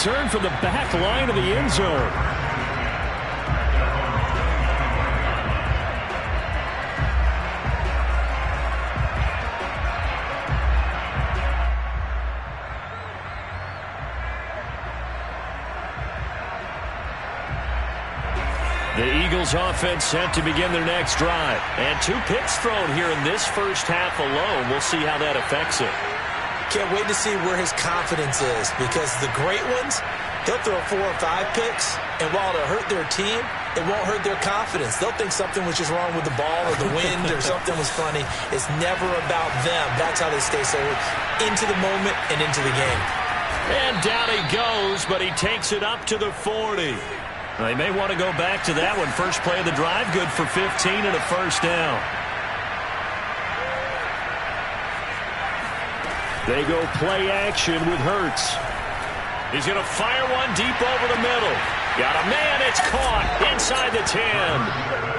return from the back line of the end zone. The Eagles offense set to begin their next drive. And 2 picks thrown here in this first half alone. We'll see how that affects it. Can't wait to see where his confidence is, because the great ones, he'll throw 4 or 5 picks, and while it'll hurt their team, it won't hurt their confidence. They'll think something was just wrong with the ball or the wind or something was funny. It's never about them. That's how they stay so into the moment and into the game. And down he goes, but he takes it up to the 40. They may want to go back to that one. First play of the drive, good for 15 and a first down. They go play action with Hurts. He's going to fire one deep over the middle. Got a man, it's caught inside the 10.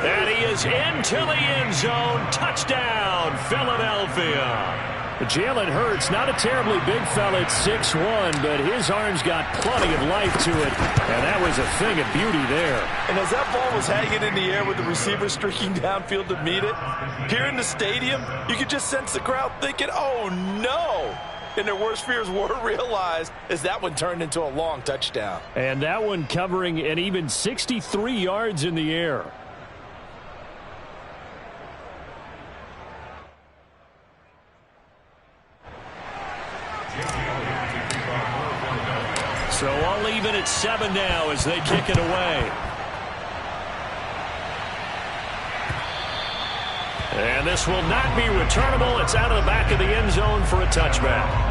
And he is into the end zone. Touchdown, Philadelphia. Jalen Hurts, not a terribly big fella at 6'1", but his arms got plenty of life to it. And that was a thing of beauty there. And as that ball was hanging in the air with the receiver streaking downfield to meet it, here in the stadium, you could just sense the crowd thinking, oh, no. And their worst fears were realized as that one turned into a long touchdown. And that one covering an even 63 yards in the air. So all even at 7 now as they kick it away. And this will not be returnable. It's out of the back of the end zone for a touchback.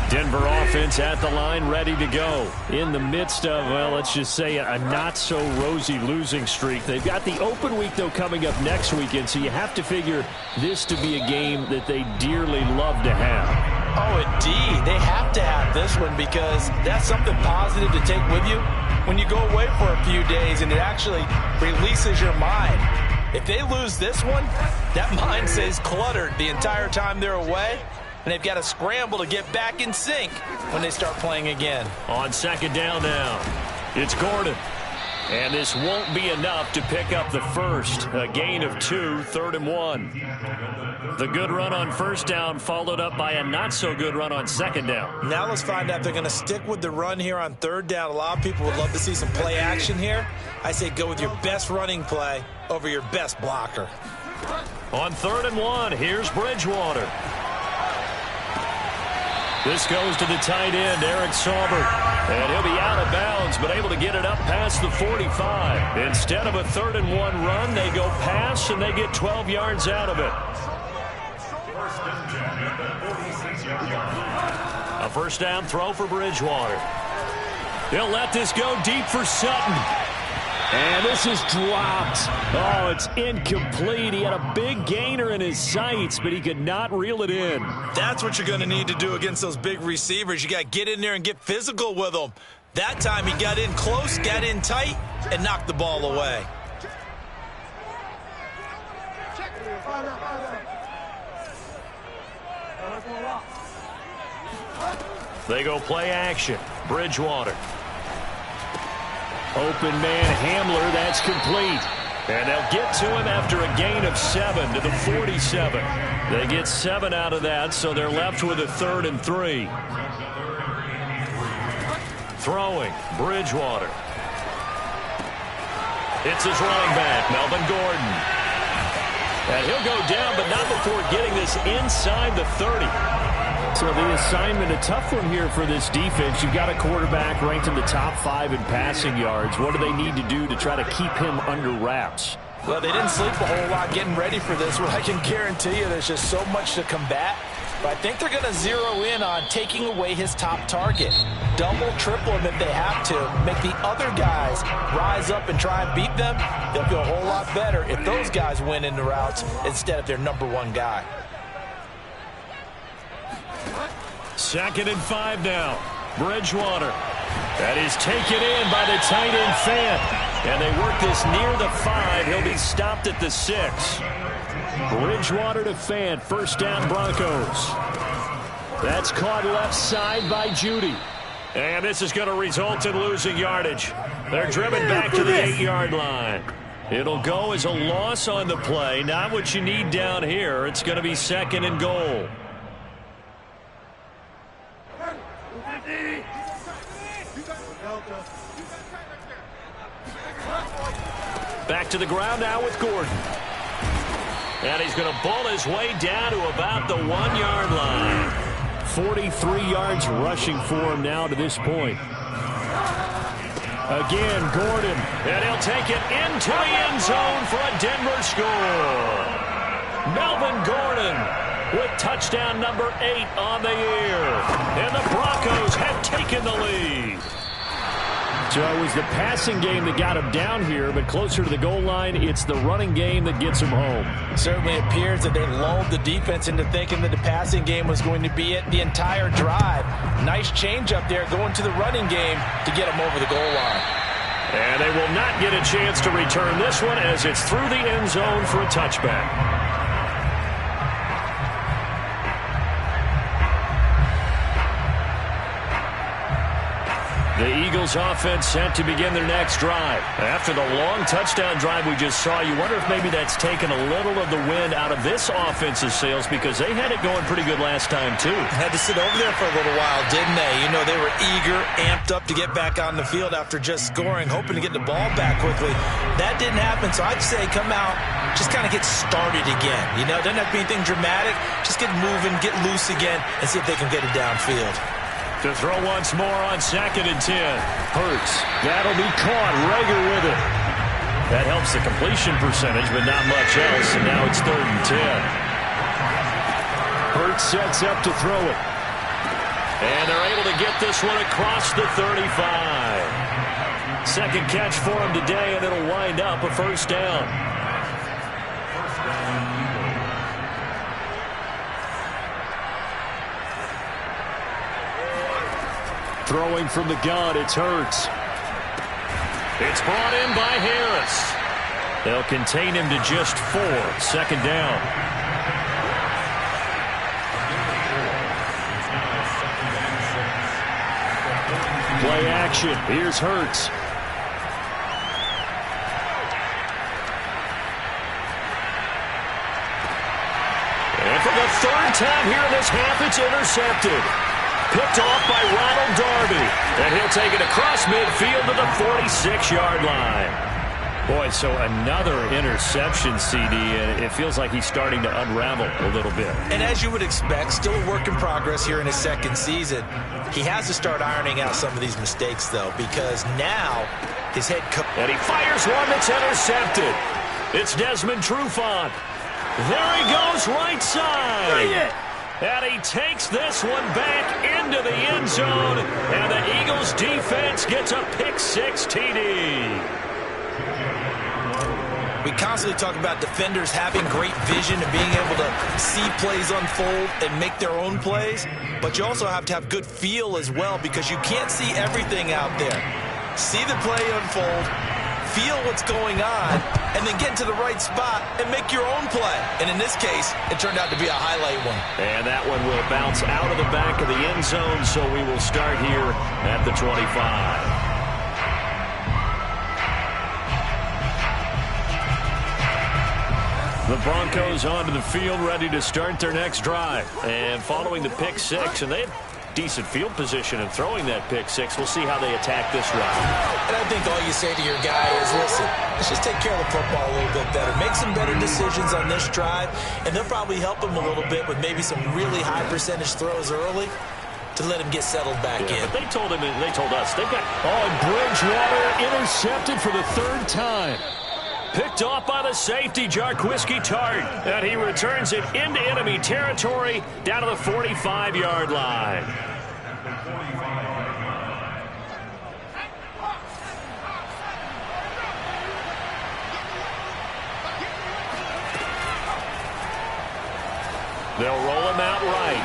Denver offense at the line, ready to go. In the midst of, well, let's just say a not-so-rosy losing streak. They've got the open week, though, coming up next weekend, so you have to figure this to be a game that they dearly love to have. Oh, indeed. They have to have this one because that's something positive to take with you when you go away for a few days, and it actually releases your mind. If they lose this one, that mind stays cluttered the entire time they're away. And they've got to scramble to get back in sync when they start playing again. On second down now, it's Gordon. And this won't be enough to pick up the first. A gain of 2, 3rd and 1. The good run on first down followed up by a not-so-good run on second down. Now let's find out if they're going to stick with the run here on 3rd down. A lot of people would love to see some play action here. I say go with your best running play over your best blocker. On 3rd and 1, here's Bridgewater. This goes to the tight end, Eric Saubert. And he'll be out of bounds, but able to get it up past the 45. Instead of a 3rd and 1 run, they go pass, and they get 12 yards out of it. A first down throw for Bridgewater. They'll let this go deep for Sutton. And this is dropped. Oh, it's incomplete. He had a big gainer in his sights, but he could not reel it in. That's what you're going to need to do against those big receivers. You got to get in there and get physical with them. That time he got in close, got in tight, and knocked the ball away. They go play action. Bridgewater. Open man Hamler, that's complete. And they'll get to him after a gain of 7 to the 47. They get 7 out of that, so they're left with a 3rd and 3. Throwing, Bridgewater. It's his running back, Melvin Gordon. And he'll go down, but not before getting this inside the 30. So the assignment, a tough one here for this defense. You've got a quarterback ranked in the top 5 in passing yards. What do they need to do to try to keep him under wraps? Well, they didn't sleep a whole lot getting ready for this one. I can guarantee you there's just so much to combat. But I think they're going to zero in on taking away his top target. Double, triple him if they have to. Make the other guys rise up and try and beat them. They'll feel a whole lot better if those guys win in the routes instead of their number 1 guy. 2nd and 5 now. Bridgewater. That is taken in by the tight end Fant. And they work this near the 5. He'll be stopped at the 6. Bridgewater to Fant. First down, Broncos. That's caught left side by Judy. And this is going to result in losing yardage. They're driven back to the 8-yard line. It'll go as a loss on the play. Not what you need down here. It's going to be second and goal. Back to the ground now with Gordon. And he's going to ball his way down to about the 1-yard line. 43 yards rushing for him now to this point. Again, Gordon. And he'll take it into the end zone for a Denver score. Melvin Gordon with touchdown number 8 on the year. And the Broncos have taken the lead. So it was the passing game that got him down here, but closer to the goal line, it's the running game that gets him home. Certainly appears that they lulled the defense into thinking that the passing game was going to be it the entire drive. Nice change up there going to the running game to get him over the goal line. And they will not get a chance to return this one as it's through the end zone for a touchback. The Eagles offense set to begin their next drive. After the long touchdown drive we just saw, you wonder if maybe that's taken a little of the wind out of this offense's sails because they had it going pretty good last time too. Had to sit over there for a little while, didn't they? You know, they were eager, amped up to get back on the field after just scoring, hoping to get the ball back quickly. That didn't happen, so I'd say come out, just kind of get started again. You know, it doesn't have to be anything dramatic. Just get moving, get loose again, and see if they can get it downfield. To throw once more on 2nd and 10. Hurts. That'll be caught. Rager with it. That helps the completion percentage, but not much else. And now it's 3rd and 10. Hurts sets up to throw it. And they're able to get this one across the 35. Second catch for him today, and it'll wind up a first down. Throwing from the gun, it's Hurts. It's brought in by Harris. They'll contain him to just 4. Second down. Play action. Here's Hurts. And for the 3rd time here in this half, it's intercepted. Picked off by Ronald Darby. And he'll take it across midfield to the 46-yard line. Boy, so another interception, CD, and it feels like he's starting to unravel a little bit. And as you would expect, still a work in progress here in his 2nd season. He has to start ironing out some of these mistakes, though, because now his head coach... And he fires one that's intercepted. It's Desmond Trufant. There he goes, right side. Bring it. And he takes this one back into the end zone. And the Eagles defense gets a pick-6 TD. We constantly talk about defenders having great vision and being able to see plays unfold and make their own plays. But you also have to have good feel as well because you can't see everything out there. See the play unfold, feel what's going on, and then get to the right spot and make your own play. And in this case, it turned out to be a highlight one. And that one will bounce out of the back of the end zone, so we will start here at the 25. The Broncos onto the field, ready to start their next drive. And following the pick-6, and they have decent field position in throwing that pick-6. We'll see how they attack this route. And I think all you say to your guy is, listen, let's just take care of the football a little bit better. Make some better decisions on this drive, and they'll probably help him a little bit with maybe some really high percentage throws early to let him get settled back in. But they told us, they've got... Oh, Bridgewater intercepted for the 3rd time. Picked off by the safety, Jarquiski Tart. And he returns it into enemy territory down to the 45-yard line. They'll roll him out right.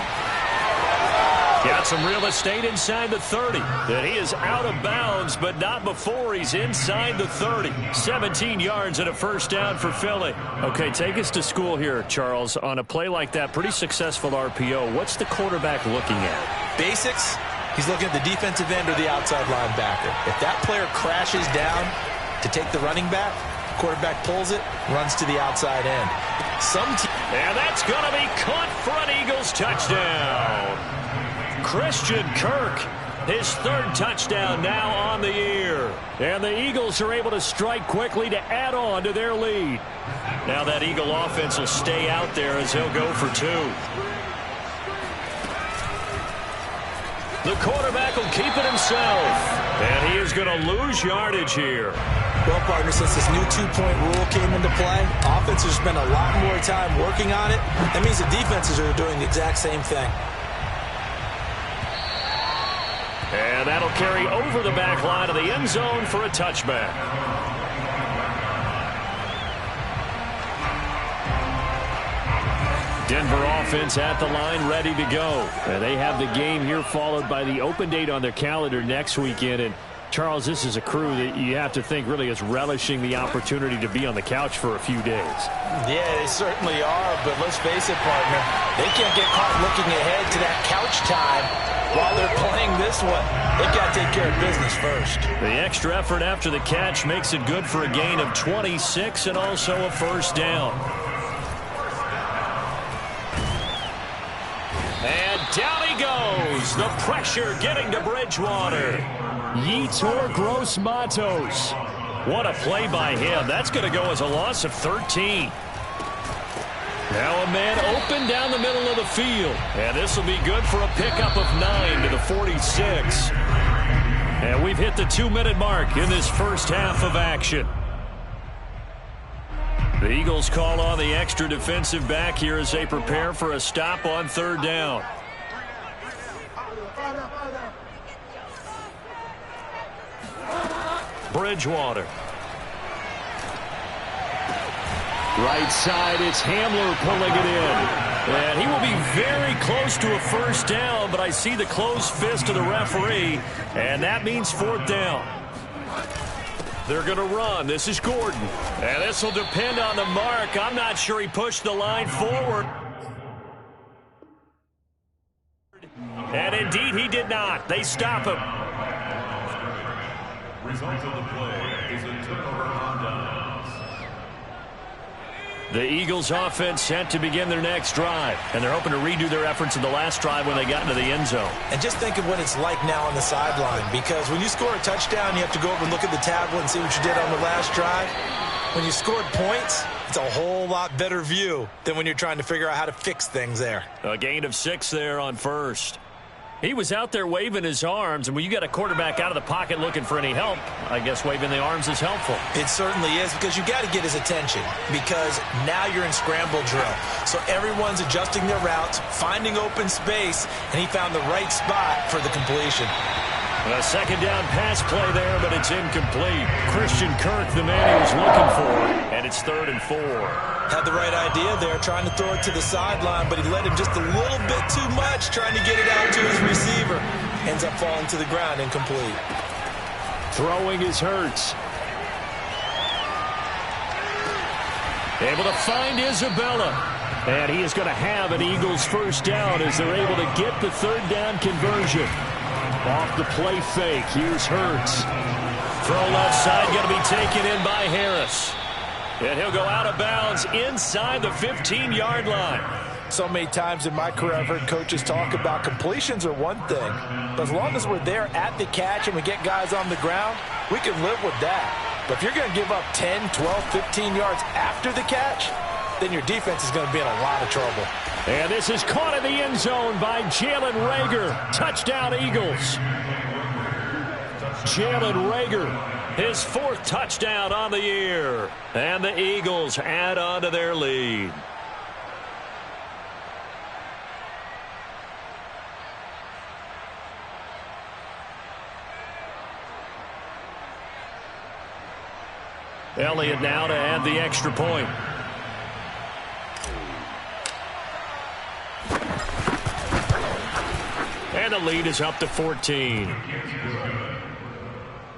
Got some real estate inside the 30. And he is out of bounds, but not before he's inside the 30. 17 yards and a first down for Philly. Okay, take us to school here, Charles. On a play like that, pretty successful RPO. What's the quarterback looking at? Basics. He's looking at the defensive end or the outside linebacker. If that player crashes down to take the running back, quarterback pulls it, runs to the outside end. And that's going to be caught for an Eagles touchdown. Christian Kirk, his third touchdown now on the year. And the Eagles are able to strike quickly to add on to their lead. Now that Eagle offense will stay out there as he'll go for 2. The quarterback will keep it himself. And he is going to lose yardage here. Well, partner, since this new two-point rule came into play, offenses spend a lot more time working on it. That means the defenses are doing the exact same thing. And that'll carry over the back line of the end zone for a touchback. Denver offense at the line, ready to go. And they have the game here followed by the open date on their calendar next weekend. And Charles, this is a crew that you have to think really is relishing the opportunity to be on the couch for a few days. Yeah, they certainly are, but let's face it, partner, they can't get caught looking ahead to that couch time while they're playing this one. They've got to take care of business first. The extra effort after the catch makes it good for a gain of 26 and also a first down. And down he goes. The pressure getting to Bridgewater. Yetur Gross-Matos. What a play by him. That's going to go as a loss of 13. Now a man open down the middle of the field. And this will be good for a pickup of 9 to the 46. And we've hit the 2-minute mark in this first half of action. The Eagles call on the extra defensive back here as they prepare for a stop on third down. Bridgewater. Right side, it's Hamler pulling it in. And he will be very close to a first down, but I see the closed fist of the referee, and that means fourth down. They're going to run. This is Gordon. And this will depend on the mark. I'm not sure he pushed the line forward. And indeed, he did not. They stop him. Result of the play is a turnover on downs. The Eagles offense set to begin their next drive. And they're hoping to redo their efforts in the last drive when they got into the end zone. And just think of what it's like now on the sideline. Because when you score a touchdown, you have to go over and look at the tablet and see what you did on the last drive. When you scored points, it's a whole lot better view than when you're trying to figure out how to fix things there. A gain of 6 there on first. He was out there waving his arms, and when you got a quarterback out of the pocket looking for any help, I guess waving the arms is helpful. It certainly is, because you got to get his attention, because now you're in scramble drill. So everyone's adjusting their routes, finding open space, and he found the right spot for the completion. A second down pass play there, but it's incomplete. Christian Kirk, the man he was looking for, and it's 3rd and 4. Had the right idea there, trying to throw it to the sideline, but he led him just a little bit too much, trying to get it out to his receiver. Ends up falling to the ground, incomplete. Throwing is Hurts. Able to find Isabella. And he is going to have an Eagles first down as they're able to get the third down conversion. Off the play fake, here's Hurts. Throw left side, going to be taken in by Harris. And he'll go out of bounds inside the 15-yard line. So many times in my career, I've heard coaches talk about completions are one thing. But as long as we're there at the catch and we get guys on the ground, we can live with that. But if you're going to give up 10, 12, 15 yards after the catch, then your defense is going to be in a lot of trouble. And this is caught in the end zone by Jalen Reagor. Touchdown, Eagles. Jalen Reagor, his 4th touchdown on the year. And the Eagles add on to their lead. Elliott now to add the extra point. And the lead is up to 14.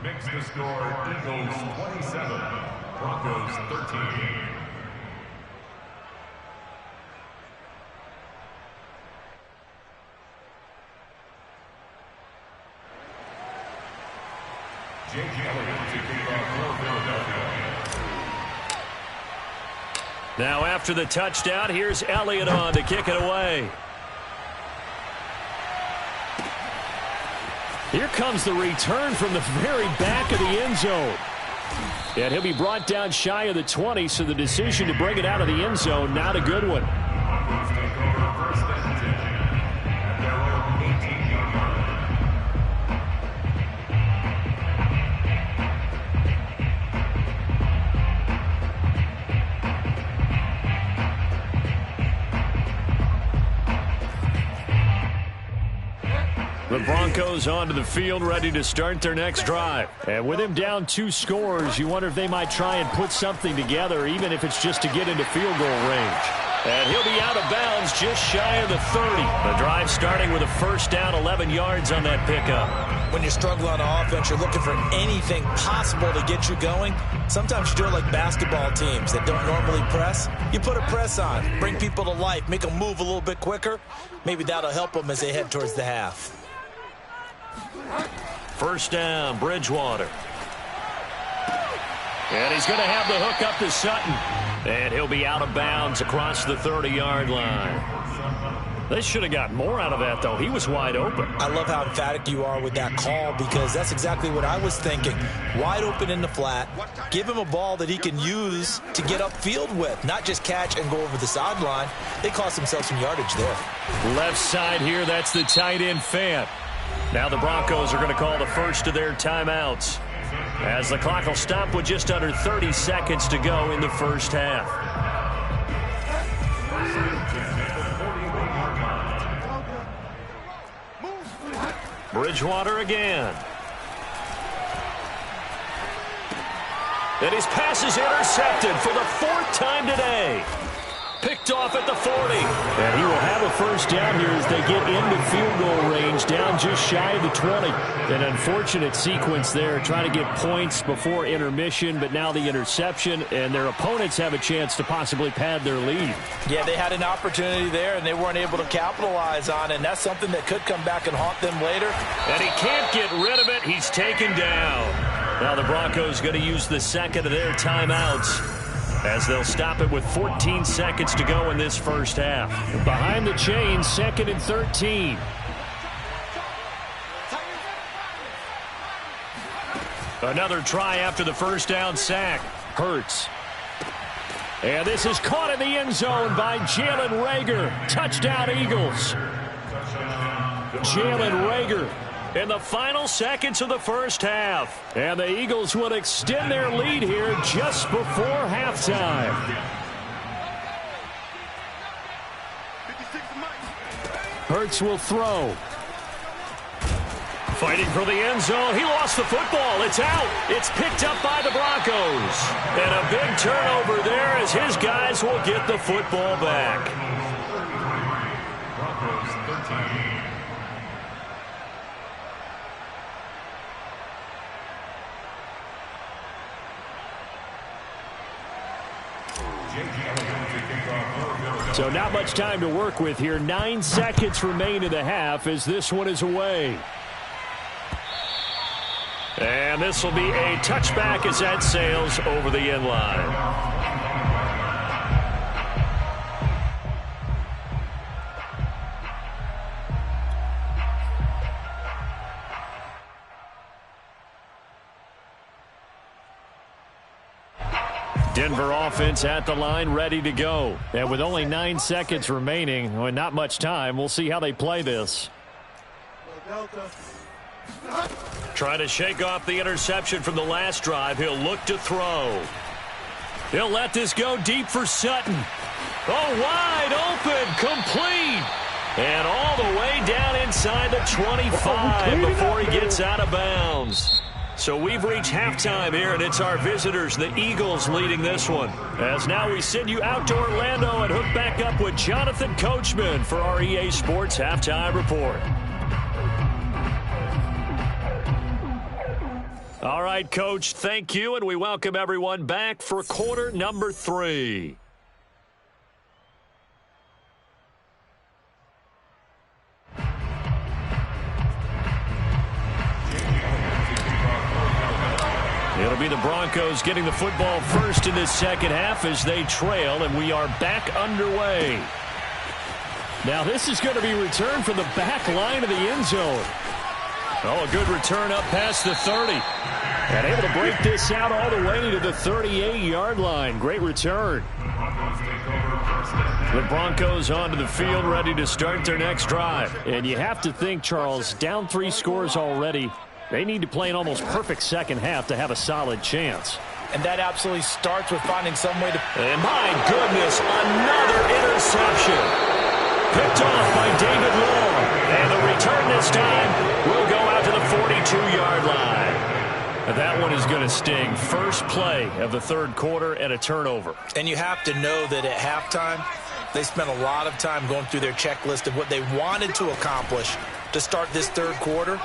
Makes the score Eagles 27, Broncos 13. Jake Elliott to kick off for Philadelphia. Now after the touchdown, here's Elliott on to kick it away. Here comes the return from the very back of the end zone. And he'll be brought down shy of the 20, so the decision to bring it out of the end zone, not a good one. The Broncos onto the field, ready to start their next drive. And with him down 2 scores, you wonder if they might try and put something together, even if it's just to get into field goal range. And he'll be out of bounds just shy of the 30. The drive starting with a first down, 11 yards on that pickup. When you struggle on offense, you're looking for anything possible to get you going. Sometimes you do it like basketball teams that don't normally press. You put a press on, bring people to life, make them move a little bit quicker. Maybe that'll help them as they head towards the half. First down, Bridgewater. And he's going to have the hook up to Sutton. And he'll be out of bounds across the 30-yard line. They should have got more out of that, though. He was wide open. I love how emphatic you are with that call, because that's exactly what I was thinking. Wide open in the flat. Give him a ball that he can use to get upfield with, not just catch and go over the sideline. They cost themselves some yardage there. Left side here, that's the tight end Fant. Now the Broncos are going to call the first of their timeouts, as the clock will stop with just under 30 seconds to go in the first half. Bridgewater again. And his pass is intercepted for the 4th time today. Picked off at the 40. And he will have a first down here as they get into field goal range, down just shy of the 20. An unfortunate sequence there, trying to get points before intermission, but now the interception, and their opponents have a chance to possibly pad their lead. Yeah, they had an opportunity there, and they weren't able to capitalize on it, and that's something that could come back and haunt them later. And he can't get rid of it. He's taken down. Now the Broncos going to use the second of their timeouts, as they'll stop it with 14 seconds to go in this first half. Behind the chains, 2nd and 13. Another try after the first down sack. Hurts. And this is caught in the end zone by Jalen Reagor. Touchdown, Eagles. Jalen Reagor in the final seconds of the first half. And the Eagles will extend their lead here just before halftime. Hurts will throw. Fighting for the end zone. He lost the football. It's out. It's picked up by the Broncos. And a big turnover there as his guys will get the football back. Broncos 13. So not much time to work with here. 9 seconds remain in the half as this one is away. And this will be a touchback as that sails over the end line. Denver offense at the line, ready to go. And with only 9 seconds remaining, and not much time, we'll see how they play this. Trying to shake off the interception from the last drive. He'll look to throw. He'll let this go deep for Sutton. Oh, wide open, complete. And all the way down inside the 25 before he gets out of bounds. So we've reached halftime here, and it's our visitors, the Eagles, leading this one. As now we send you out to Orlando and hook back up with Jonathan Coachman for our EA Sports Halftime Report. All right, Coach, thank you, and we welcome everyone back for quarter number 3. It'll be the Broncos getting the football first in this second half as they trail, and we are back underway. Now this is going to be returned from the back line of the end zone. Oh, a good return up past the 30. And able to break this out all the way to the 38-yard line. Great return. The Broncos onto the field, ready to start their next drive. And you have to think, Charles, down 3 scores already. They need to play an almost perfect second half to have a solid chance. And that absolutely starts with finding some way to... And my goodness, another interception. Picked off by David Long. And the return this time will go out to the 42-yard line. And that one is going to sting. First play of the third quarter and a turnover. And you have to know that at halftime, they spent a lot of time going through their checklist of what they wanted to accomplish to start this third quarter.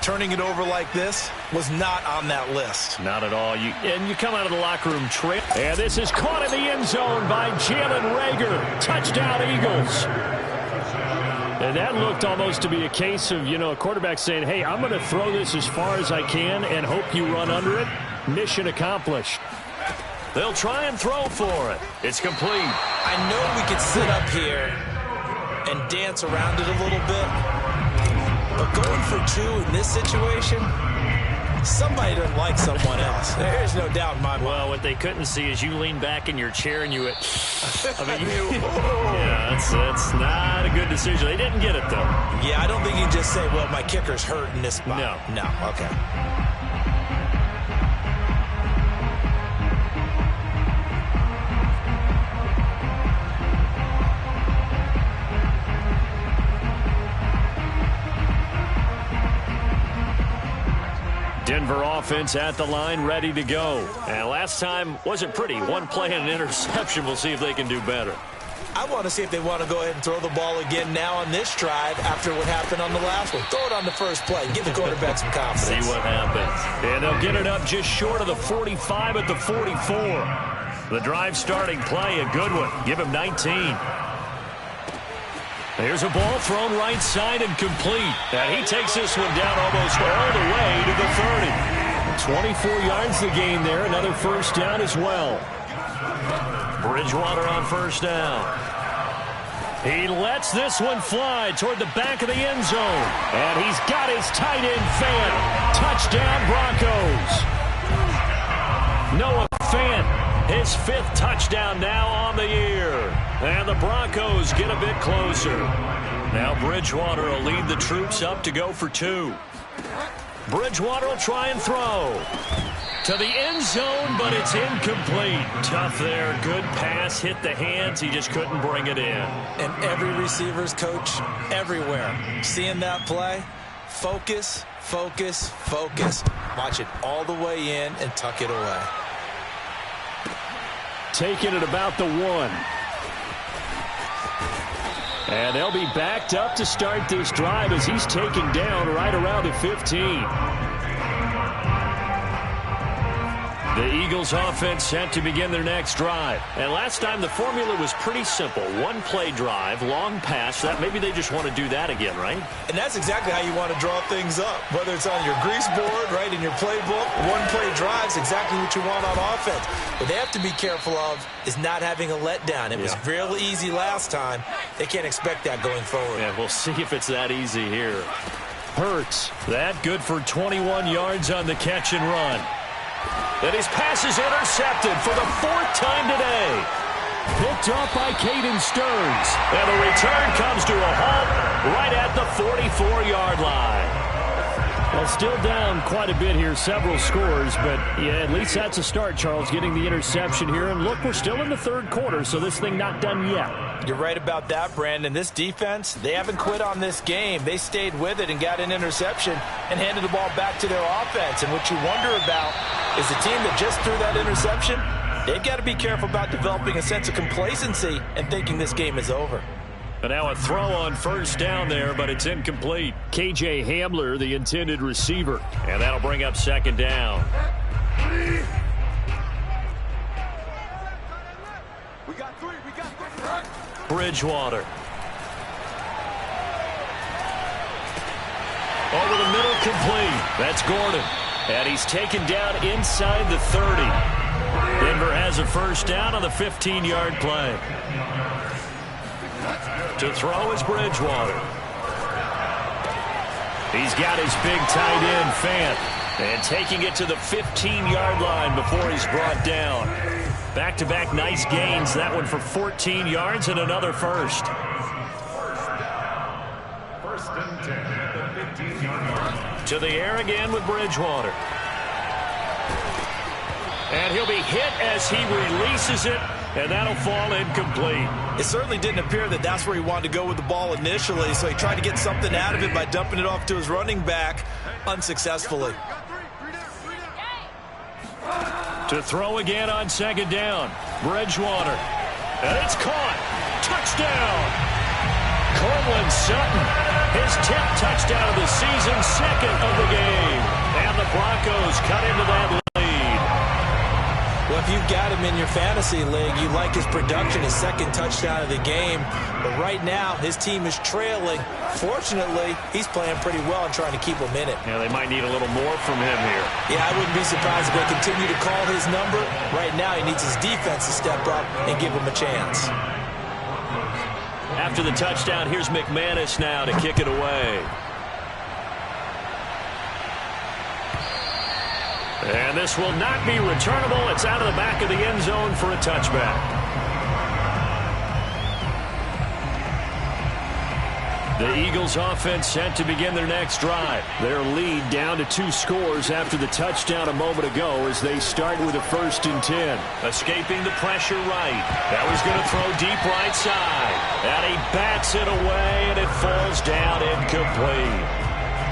Turning it over like this was not on that list. Not at all. And you come out of the locker room trail. And this is caught in the end zone by Jalen Reagor. Touchdown, Eagles. And that looked almost to be a case of, a quarterback saying, hey, I'm going to throw this as far as I can and hope you run under it. Mission accomplished. They'll try and throw for it. It's complete. I know we could sit up here and dance around it a little bit. But going for 2 in this situation, somebody doesn't like someone else. There's no doubt in my mind. Well, what they couldn't see is you lean back in your chair and you went, yeah, that's not a good decision. They didn't get it, though. Yeah, I don't think you can just say, well, my kicker's hurt in this spot. No, okay. Denver offense at the line, ready to go. And last time wasn't pretty. One play and an interception. We'll see if they can do better. I want to see if they want to go ahead and throw the ball again now on this drive after what happened on the last one. Throw it on the first play. Give the quarterback some confidence. See what happens. And they'll get it up just short of the 45 at the 44. The drive starting play, a good one. Give him 19. Here's a ball thrown right side and complete. And he takes this one down almost all the way to the 30. 24 yards the gain there. Another first down as well. Bridgewater on first down. He lets this one fly toward the back of the end zone. And he's got his tight end fan. Touchdown Broncos. Noah Fant. His 5th touchdown now on the year. And the Broncos get a bit closer. Now Bridgewater will lead the troops up to go for 2. Bridgewater will try and throw. To the end zone, but it's incomplete. Tough there. Good pass. Hit the hands. He just couldn't bring it in. And every receiver's coach everywhere. Seeing that play, focus, focus, focus. Watch it all the way in and tuck it away. Taking it about the 1. And they'll be backed up to start this drive as he's taken down right around the 15. The Eagles offense set to begin their next drive. And last time the formula was pretty simple. 1-play drive, long pass. That maybe they just want to do that again, right? And that's exactly how you want to draw things up. Whether it's on your grease board, right, in your playbook, 1-play drive's exactly what you want on offense. What they have to be careful of is not having a letdown. It was real easy last time. They can't expect that going forward. Yeah, we'll see if it's that easy here. Hurts. That good for 21 yards on the catch and run. And his pass is intercepted for the 4th time today. Picked off by Caden Stearns. And the return comes to a halt right at the 44-yard line. Well, still down quite a bit here, several scores, but yeah, at least that's a start, Charles, getting the interception here. And look, we're still in the third quarter, so this thing not done yet. You're right about that, Brandon. This defense, they haven't quit on this game. They stayed with it and got an interception and handed the ball back to their offense. And what you wonder about is the team that just threw that interception, they've got to be careful about developing a sense of complacency and thinking this game is over. And now a throw on first down there, but it's incomplete. K.J. Hamler, the intended receiver. And that'll bring up second down. Bridgewater. Over the middle, complete. That's Gordon. And he's taken down inside the 30. Denver has a first down on the 15-yard play. To throw is Bridgewater. He's got his big tight end, Fant. And taking it to the 15-yard line before he's brought down. Back-to-back nice gains. That one for 14 yards and another first. First and 10 at the 15-yard line. To the air again with Bridgewater. And he'll be hit as he releases it, and that'll fall incomplete. It certainly didn't appear that that's where he wanted to go with the ball initially, so he tried to get something out of it by dumping it off to his running back unsuccessfully. To throw again on second down. Bridgewater. And it's caught. Touchdown. Cortland Sutton. His 10th touchdown of the season, second of the game. And the Broncos cut into that lead. Well, if you've got him in your fantasy league, you like his production, his second touchdown of the game. But right now, his team is trailing. Fortunately, he's playing pretty well and trying to keep them in it. Yeah, they might need a little more from him here. Yeah, I wouldn't be surprised if they continue to call his number. Right now, he needs his defense to step up and give him a chance. After the touchdown, here's McManus now to kick it away. And this will not be returnable. It's out of the back of the end zone for a touchback. The Eagles offense set to begin their next drive. Their lead down to 2 scores after the touchdown a moment ago as they start with a 1st and 10. Escaping the pressure right. That was going to throw deep right side. And he bats it away, and it falls down incomplete.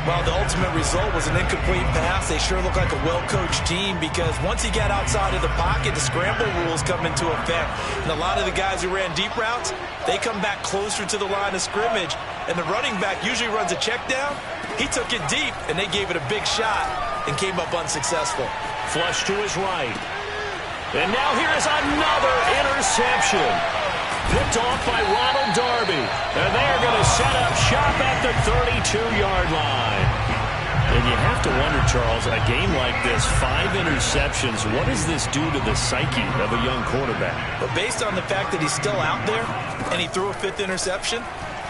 Well, the ultimate result was an incomplete pass. They sure look like a well-coached team because once he got outside of the pocket, the scramble rules come into effect. And a lot of the guys who ran deep routes, they come back closer to the line of scrimmage. And the running back usually runs a check down. He took it deep, and they gave it a big shot and came up unsuccessful. Flush to his right. And now here is another interception. Picked off by Ronald Darby. And they are going to set up shop at the 32-yard line. And you have to wonder, Charles, a game like this, 5 interceptions, what does this do to the psyche of a young quarterback? But based on the fact that he's still out there and he threw a 5th interception,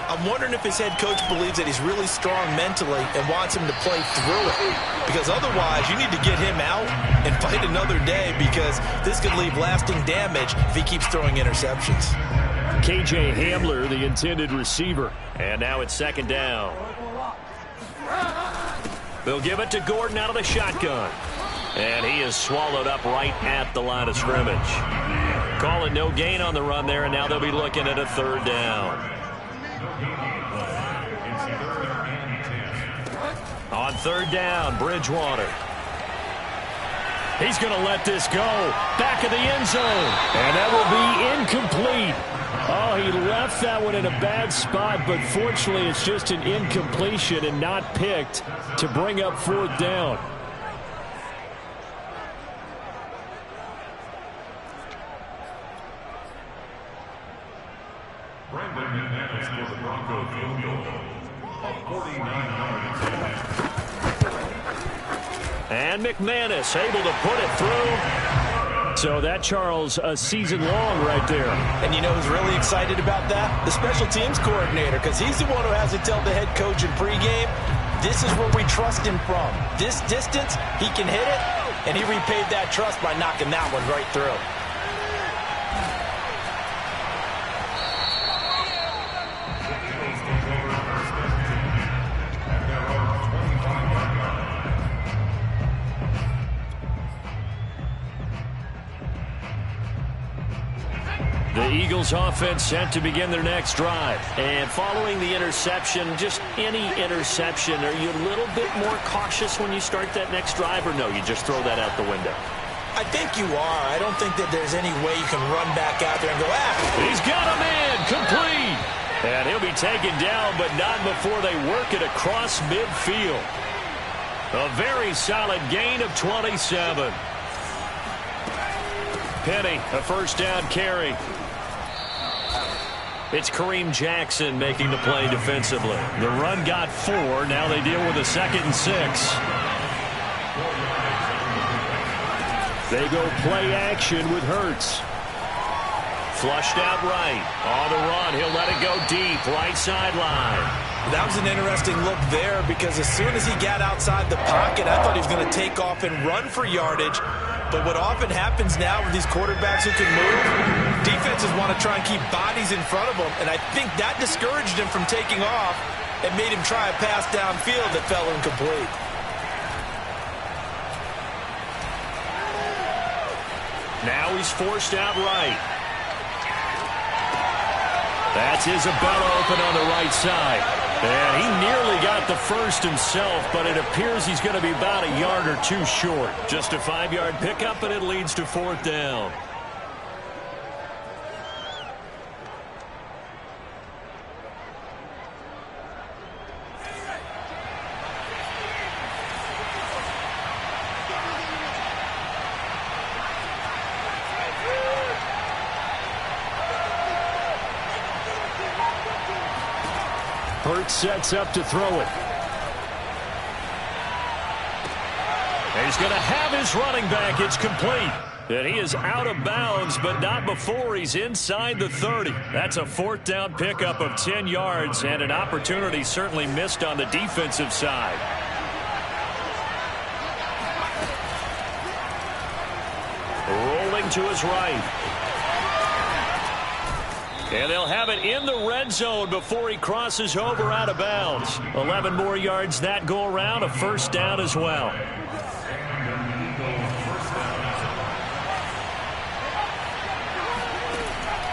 I'm wondering if his head coach believes that he's really strong mentally and wants him to play through it. Because otherwise, you need to get him out and fight another day because this could leave lasting damage if he keeps throwing interceptions. K.J. Hamler, the intended receiver. And now it's second down. They'll give it to Gordon out of the shotgun. And he is swallowed up right at the line of scrimmage. Calling no gain on the run there, and now they'll be looking at a 3rd down. On 3rd down, Bridgewater. He's going to let this go. Back of the end zone. And that will be incomplete. Oh, he left that one in a bad spot, but fortunately it's just an incompletion and not picked to bring up 4th down. Brandon McManus for the Broncos field goal. A 49-yard attempt. And McManus able to put it through. So that, Charles, a season long right there. And you know who's really excited about that? The special teams coordinator, because he's the one who has to tell the head coach in pregame, this is where we trust him from. This distance, he can hit it, and he repaid that trust by knocking that one right through. The Eagles offense set to begin their next drive. And following the interception, just any interception, are you a little bit more cautious when you start that next drive, or no, you just throw that out the window? I think you are. I don't think that there's any way you can run back out there and go, He's got a man complete. And he'll be taken down, but not before they work it across midfield. A very solid gain of 27. Penny, a first down carry. It's Kareem Jackson making the play defensively. The run got 4. Now they deal with a 2nd and 6. They go play action with Hurts. Flushed out right. On the run, he'll let it go deep. Right sideline. That was an interesting look there because as soon as he got outside the pocket, I thought he was going to take off and run for yardage. But what often happens now with these quarterbacks who can move, defenses want to try and keep bodies in front of them. And I think that discouraged him from taking off and made him try a pass downfield that fell incomplete. Now he's forced out right. That's Isabella open on the right side. And he nearly got the first himself, but it appears he's going to be about a yard or 2 short. Just a 5-yard pickup, and it leads to 4th down. Hurts sets up to throw it. And he's going to have his running back. It's complete. And he is out of bounds, but not before he's inside the 30. That's a 4th down pickup of 10 yards and an opportunity certainly missed on the defensive side. Rolling to his right. And they'll have it in the red zone before he crosses over out of bounds. 11 more yards that go around, a first down as well.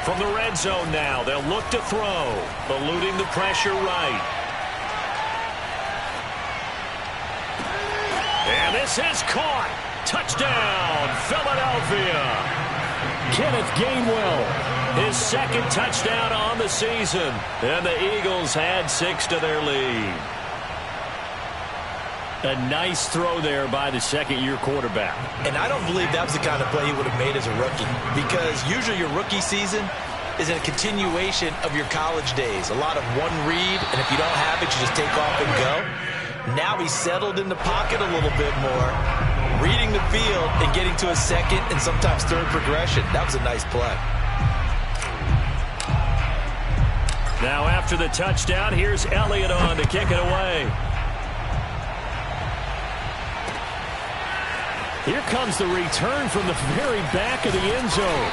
From the red zone now, they'll look to throw, eluding the pressure right. And this is caught. Touchdown, Philadelphia. Kenneth Gainwell. His 2nd touchdown on the season. And the Eagles add 6 to their lead. A nice throw there by the 2nd-year quarterback. And I don't believe that was the kind of play he would have made as a rookie. Because usually your rookie season is a continuation of your college days. A lot of one read, and if you don't have it, you just take off and go. Now he's settled in the pocket a little bit more, reading the field and getting to a 2nd and sometimes 3rd progression. That was a nice play. Now after the touchdown, here's Elliott on to kick it away. Here comes the return from the very back of the end zone.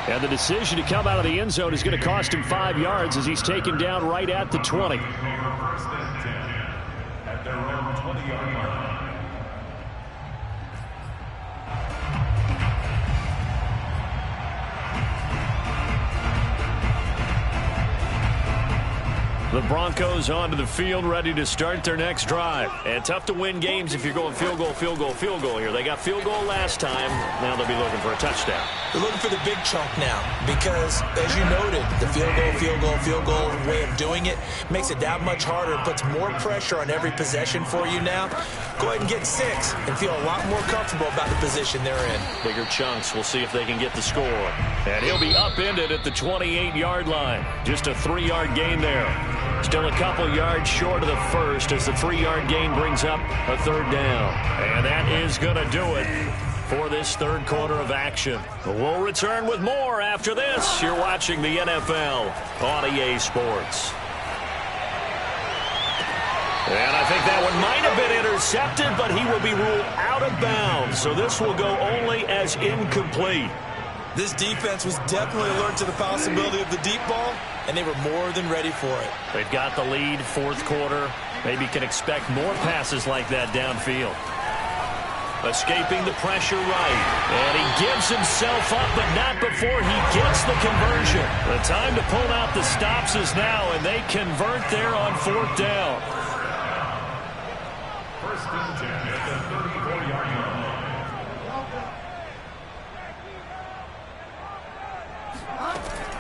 And the decision to come out of the end zone is going to cost him 5 yards as he's taken down right at the 20. First and 10 at their own 20-yard line. The Broncos onto the field, ready to start their next drive. And tough to win games if you're going field goal, field goal, field goal here. They got field goal last time. Now they'll be looking for a touchdown. They're looking for the big chunk now because, as you noted, the field goal, field goal, field goal way of doing it makes it that much harder and puts more pressure on every possession for you now. Go ahead and get 6 and feel a lot more comfortable about the position they're in. Bigger chunks. We'll see if they can get the score. And he'll be upended at the 28-yard line. Just a 3-yard gain there. Still a couple yards short of the first as the 3-yard gain brings up a 3rd down. And that is going to do it for this 3rd quarter of action. We'll return with more after this. You're watching the NFL on EA Sports. And I think that one might have been intercepted, but he will be ruled out of bounds. So this will go only as incomplete. This defense was definitely alert to the possibility of the deep ball, and they were more than ready for it. They've got the lead, 4th quarter. Maybe can expect more passes like that downfield. Escaping the pressure right. And he gives himself up, but not before he gets the conversion. The time to pull out the stops is now, and they convert there on 4th down. First and 10 at the 34-yard line.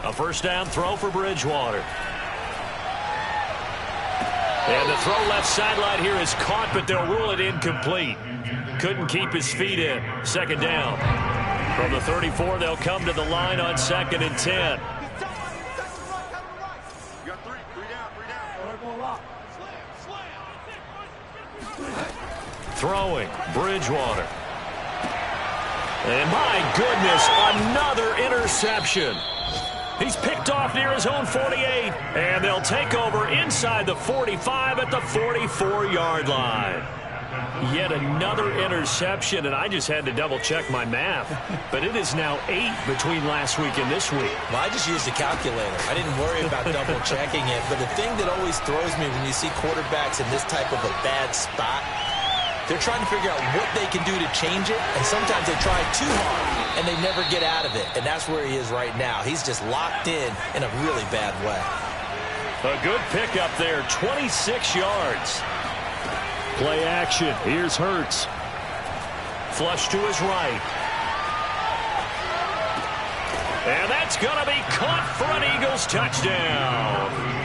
A first down throw for Bridgewater. And the throw left sideline here is caught, but they'll rule it incomplete. Couldn't keep his feet in. Second down. From the 34, they'll come to the line on 2nd and 10. Throwing, Bridgewater. And my goodness, another interception. He's picked off near his own 48, and they'll take over inside the 45 at the 44-yard line. Yet another interception, and I just had to double-check my math. But it is now 8 between last week and this week. Well, I just used a calculator. I didn't worry about double-checking it. But the thing that always throws me when you see quarterbacks in this type of a bad spot, they're trying to figure out what they can do to change it, and sometimes they try too hard, and they never get out of it. And that's where he is right now. He's just locked in a really bad way. A good pickup there, 26 yards. Play action. Here's Hurts. Flush to his right. And that's going to be caught for an Eagles touchdown.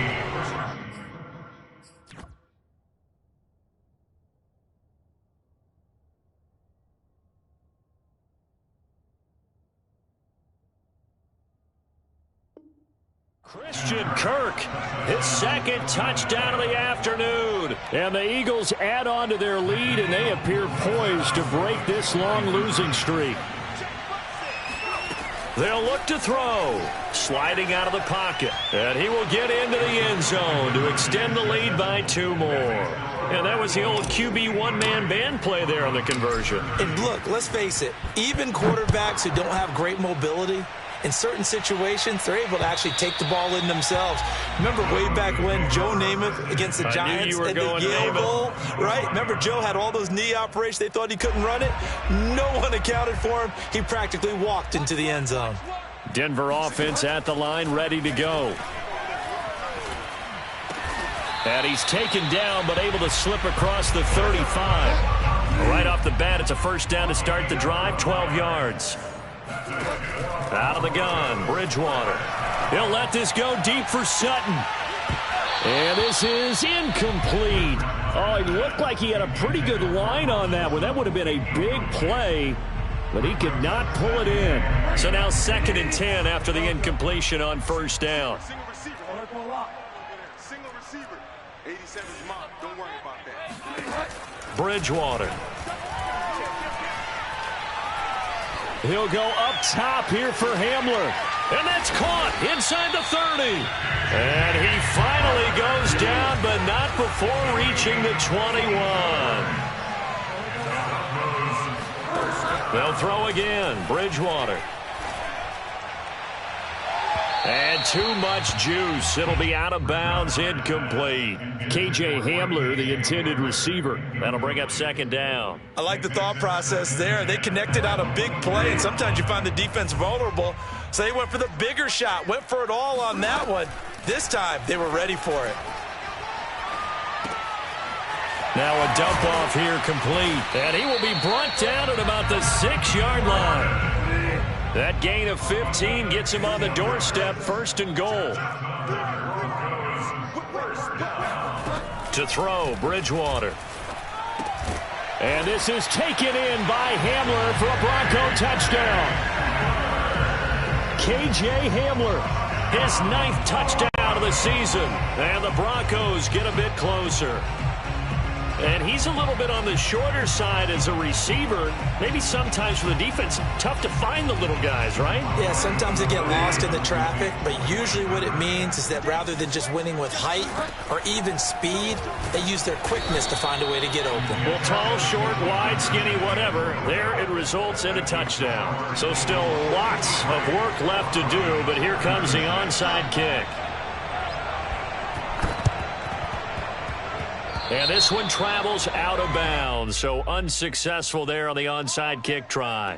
Christian Kirk, his second touchdown of the afternoon. And the Eagles add on to their lead, and they appear poised to break this long losing streak. They'll look to throw. Sliding out of the pocket. And he will get into the end zone to extend the lead by 2 more. And that was the old QB one-man band play there on the conversion. And look, let's face it, even quarterbacks who don't have great mobility, in certain situations, they're able to actually take the ball in themselves. Remember way back when Joe Namath against the Giants at the Yale Bowl, right? Remember Joe had all those knee operations. They thought he couldn't run it. No one accounted for him. He practically walked into the end zone. Denver offense at the line, ready to go. And he's taken down, but able to slip across the 35. Right off the bat, it's a first down to start the drive, 12 yards. Out of the gun, Bridgewater. He'll let this go deep for Sutton. And this is incomplete. Oh, he looked like he had a pretty good line on that one. That would have been a big play, but he could not pull it in. So now 2nd and 10 after the incompletion on first down. Single receiver. 87's mom. Don't worry about that. Bridgewater. He'll go up top here for Hamler. And that's caught inside the 30. And he finally goes down, but not before reaching the 21. They'll throw again. Bridgewater. And too much juice. It'll be out of bounds, incomplete. KJ Hamler, the intended receiver. That'll bring up 2nd down. I like the thought process there. They connected on a big play, and sometimes you find the defense vulnerable. So they went for the bigger shot, went for it all on that one. This time, they were ready for it. Now a dump off here complete. And he will be brought down at about the 6-yard line. That gain of 15 gets him on the doorstep, 1st and goal. To throw, Bridgewater. And this is taken in by Hamler for a Bronco touchdown. KJ Hamler, his 9th touchdown of the season. And the Broncos get a bit closer. And he's a little bit on the shorter side as a receiver. Maybe sometimes for the defense, tough to find the little guys, right? Yeah, sometimes they get lost in the traffic, but usually what it means is that rather than just winning with height or even speed, they use their quickness to find a way to get open. Well, tall, short, wide, skinny, whatever, there it results in a touchdown. So still lots of work left to do, but here comes the onside kick. And this one travels out of bounds, so unsuccessful there on the onside kick try.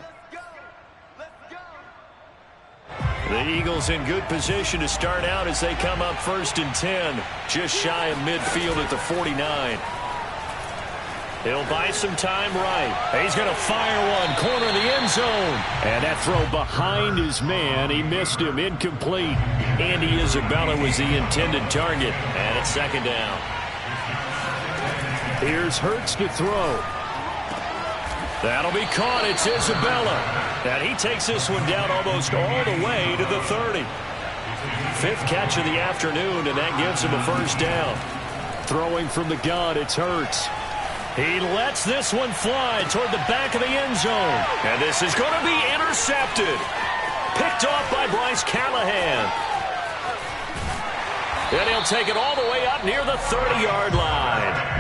The Eagles in good position to start out as they come up 1st and 10, just shy of midfield at the 49. He'll buy some time right. He's going to fire one, corner of the end zone. And that throw behind his man, he missed him, incomplete. Andy Isabella was the intended target, and it's 2nd down. Here's Hurts to throw. That'll be caught. It's Isabella. And he takes this one down almost all the way to the 30. Fifth catch of the afternoon, and that gives him a first down. Throwing from the gun, it's Hurts. He lets this one fly toward the back of the end zone. And this is going to be intercepted. Picked off by Bryce Callahan. And he'll take it all the way up near the 30-yard line.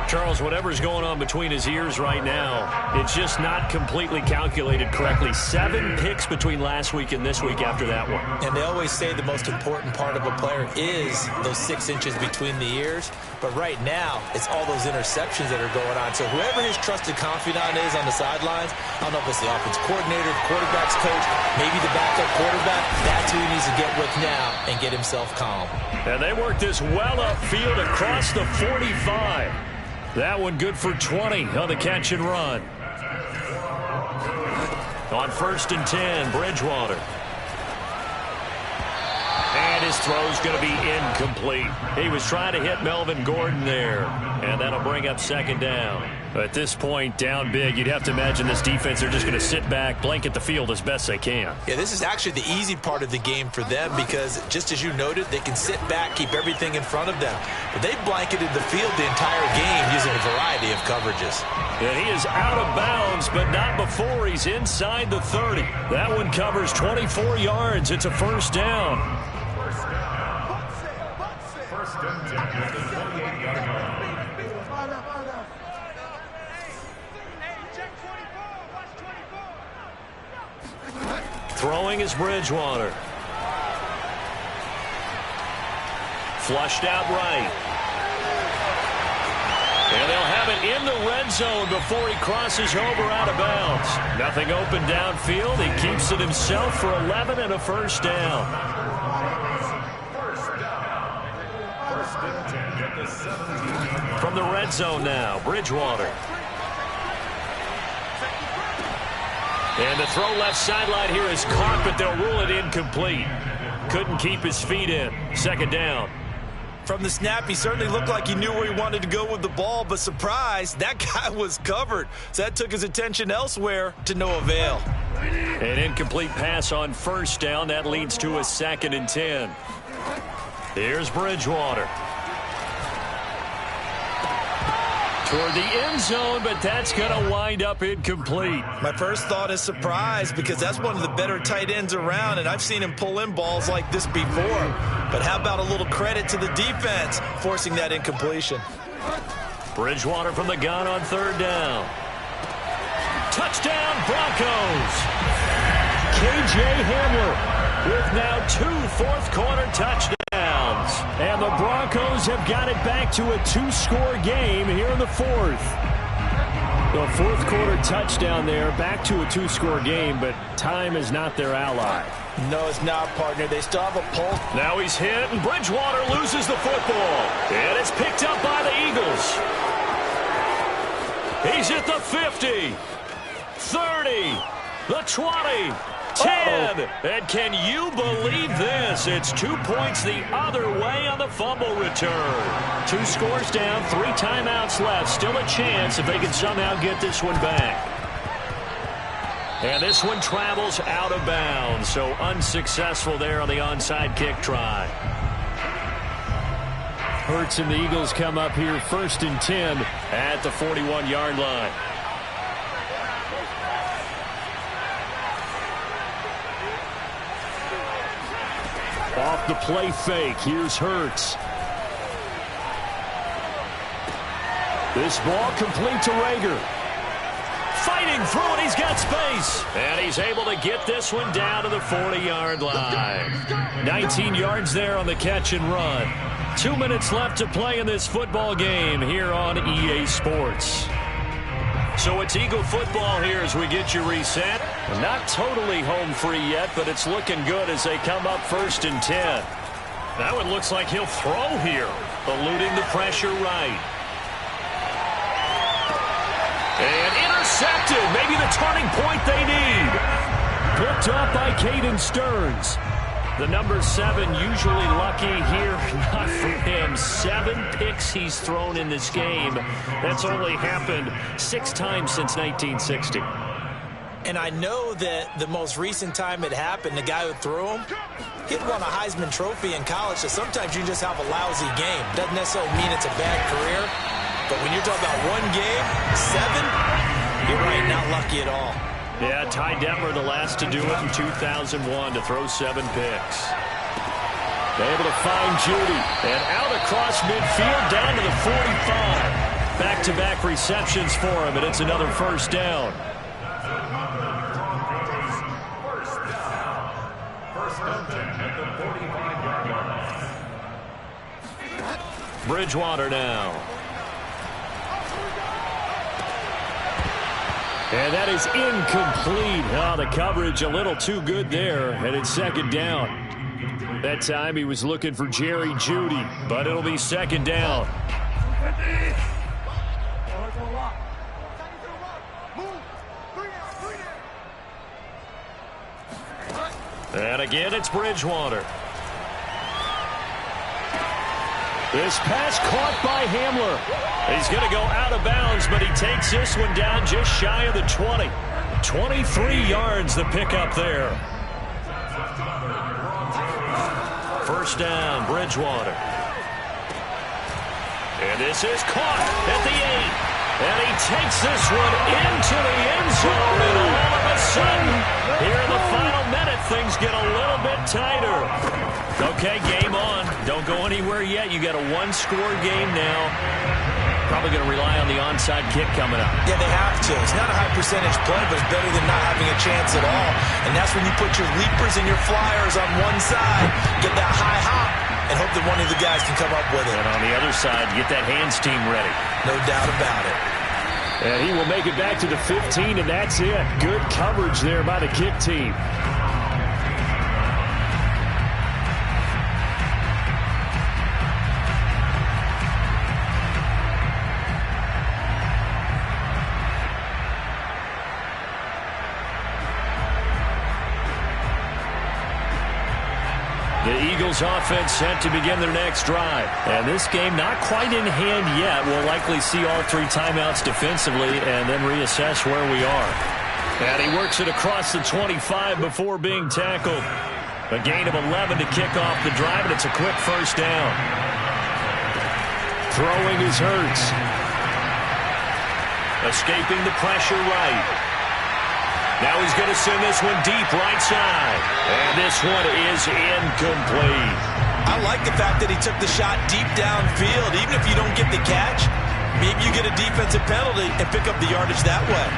Charles, whatever's going on between his ears right now, it's just not completely calculated correctly. 7 picks between last week and this week after that one. And they always say the most important part of a player is those 6 inches between the ears. But right now, it's all those interceptions that are going on. So whoever his trusted confidant is on the sidelines, I don't know if it's the offense coordinator, the quarterback's coach, maybe the backup quarterback, that's who he needs to get with now and get himself calm. And they work this well upfield across the 45. That one good for 20 on the catch and run. On 1st and 10, Bridgewater. And his throw's going to be incomplete. He was trying to hit Melvin Gordon there. And that'll bring up 2nd down. At this point, down big, you'd have to imagine this defense, they're just going to sit back, blanket the field as best they can. Yeah, this is actually the easy part of the game for them because, just as you noted, they can sit back, keep everything in front of them. But they blanketed the field the entire game using a variety of coverages. And he is out of bounds, but not before he's inside the 30. That one covers 24 yards. It's a first down. First and 10 at the 28-yard line. Throwing is Bridgewater. Flushed out right. And they'll have it in the red zone before he crosses over out of bounds. Nothing open downfield. He keeps it himself for 11 and a first down. First and 10 at the 17. From the red zone now, Bridgewater. And the throw left sideline here is caught, but they'll rule it incomplete. Couldn't keep his feet in. 2nd down. From the snap, he certainly looked like he knew where he wanted to go with the ball, but surprise, that guy was covered. So that took his attention elsewhere to no avail. An incomplete pass on 1st down. That leads to a 2nd and 10. Here's Bridgewater. Toward the end zone, but that's going to wind up incomplete. My first thought is surprise because that's one of the better tight ends around, and I've seen him pull in balls like this before. But how about a little credit to the defense forcing that incompletion? Bridgewater from the gun on 3rd down. Touchdown, Broncos. K.J. Hamler with now 2 fourth-quarter touchdowns. And the Broncos have got it back to a 2-score game here in the 4th. The fourth-quarter touchdown there, back to a 2-score game, but time is not their ally. No, it's not, partner. They still have a pulse. Now he's hit, and Bridgewater loses the football. And it's picked up by the Eagles. He's at the 50, 30, the 20. 10. And can you believe this? It's 2 points the other way on the fumble return. 2 scores down, 3 timeouts left. Still a chance if they can somehow get this one back. And this one travels out of bounds, so unsuccessful there on the onside kick try. Hurts and the Eagles come up here 1st and 10 at the 41-yard line. Off the play fake, here's Hurts. This ball complete to Rager. Fighting through it, he's got space. And he's able to get this one down to the 40-yard line. 19 yards there on the catch and run. 2 minutes left to play in this football game here on EA Sports. So it's Eagle football here as we get you reset. Not totally home free yet, but it's looking good as they come up 1st and 10. That one looks like he'll throw here, eluding the pressure right. And intercepted, maybe the turning point they need. Picked up by Caden Stearns. The number 7 usually lucky here, not for him. 7 picks he's thrown in this game. That's only happened 6 times since 1960. And I know that the most recent time it happened, the guy who threw him, he'd won a Heisman Trophy in college, so sometimes you just have a lousy game. Doesn't necessarily mean it's a bad career, but when you're talking about 1 game, 7, you're right, not lucky at all. Yeah, Ty Detmer, the last to do it in 2001, to throw 7 picks. Able to find Judy, and out across midfield, down to the 45. Back-to-back receptions for him, and it's another first down. Bridgewater now. And that is incomplete. Oh, the coverage a little too good there, and it's second down. That time he was looking for Jerry Jeudy, but it'll be second down. And again, it's Bridgewater. This pass caught by Hamler. He's going to go out of bounds, but he takes this one down just shy of the 20. 23 yards the pickup there. First down, Bridgewater. And this is caught at the 8. And he takes this one into the end zone. And all of a sudden, here in the final minute, things get a little bit tighter. Okay, game on. Don't go anywhere yet. You got a 1-score game now. Probably going to rely on the onside kick coming up. Yeah, they have to. It's not a high percentage play, but it's better than not having a chance at all. And that's when you put your leapers and your flyers on one side, get that high hop, and hope that one of the guys can come up with it. And on the other side, get that hands team ready. No doubt about it. And he will make it back to the 15, and that's it. Good coverage there by the kick team. The Eagles offense set to begin their next drive. And this game not quite in hand yet. We'll likely see all 3 timeouts defensively and then reassess where we are. And he works it across the 25 before being tackled. A gain of 11 to kick off the drive, and it's a quick first down. Throwing is Hurts. Escaping the pressure right. Now he's going to send this one deep right side. And this one is incomplete. I like the fact that he took the shot deep downfield. Even if you don't get the catch, maybe you get a defensive penalty and pick up the yardage that way.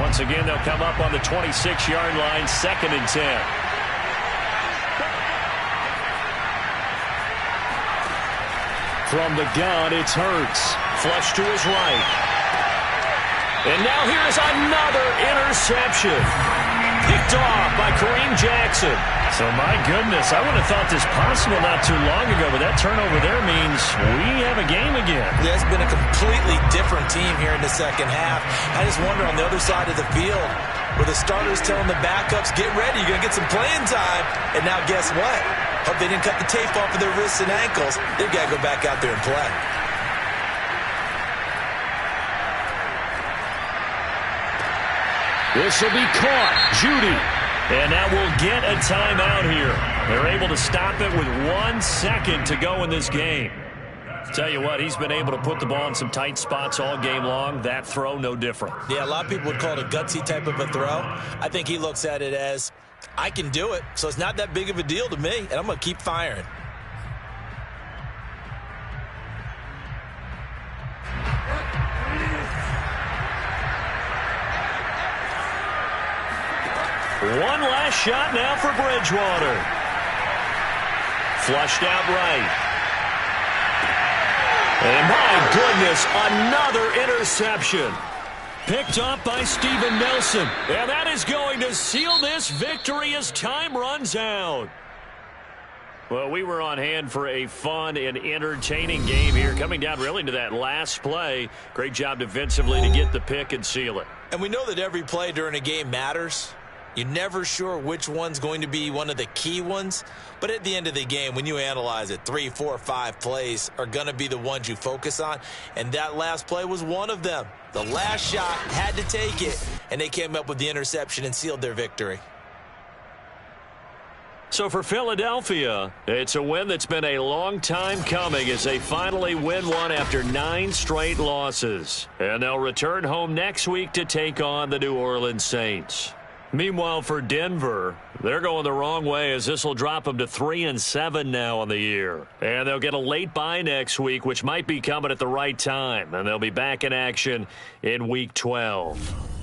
Once again, they'll come up on the 26-yard line, 2nd and 10. From the gun, it's Hurts. Flush to his right. And now here's another interception. Picked off by Kareem Jackson. So, my goodness, I wouldn't have thought this possible not too long ago, but that turnover there means we have a game again. Yeah, it's been a completely different team here in the second half. I just wonder on the other side of the field, where the starters telling the backups, get ready, you're going to get some playing time. And now guess what? Hope they didn't cut the tape off of their wrists and ankles. They've got to go back out there and play. This will be caught. Jeudy. And now we'll get a timeout here. They're able to stop it with 1 second to go in this game. Tell you what, he's been able to put the ball in some tight spots all game long. That throw, no different. Yeah, a lot of people would call it a gutsy type of a throw. I think he looks at it as, I can do it, so it's not that big of a deal to me, and I'm going to keep firing. One last shot now for Bridgewater. Flushed out right. And my goodness, another interception. Picked up by Steven Nelson. And that is going to seal this victory as time runs out. Well, we were on hand for a fun and entertaining game here. Coming down really to that last play. Great job defensively to get the pick and seal it. And we know that every play during a game matters. You're never sure which one's going to be one of the key ones. But at the end of the game, when you analyze it, 3, 4, 5 plays are going to be the ones you focus on. And that last play was one of them. The last shot had to take it, and they came up with the interception and sealed their victory. So for Philadelphia, it's a win that's been a long time coming as they finally win one after 9 straight losses. And they'll return home next week to take on the New Orleans Saints. Meanwhile, for Denver, they're going the wrong way as this will drop them to 3-7 now on the year. And they'll get a late bye next week, which might be coming at the right time. And they'll be back in action in Week 12.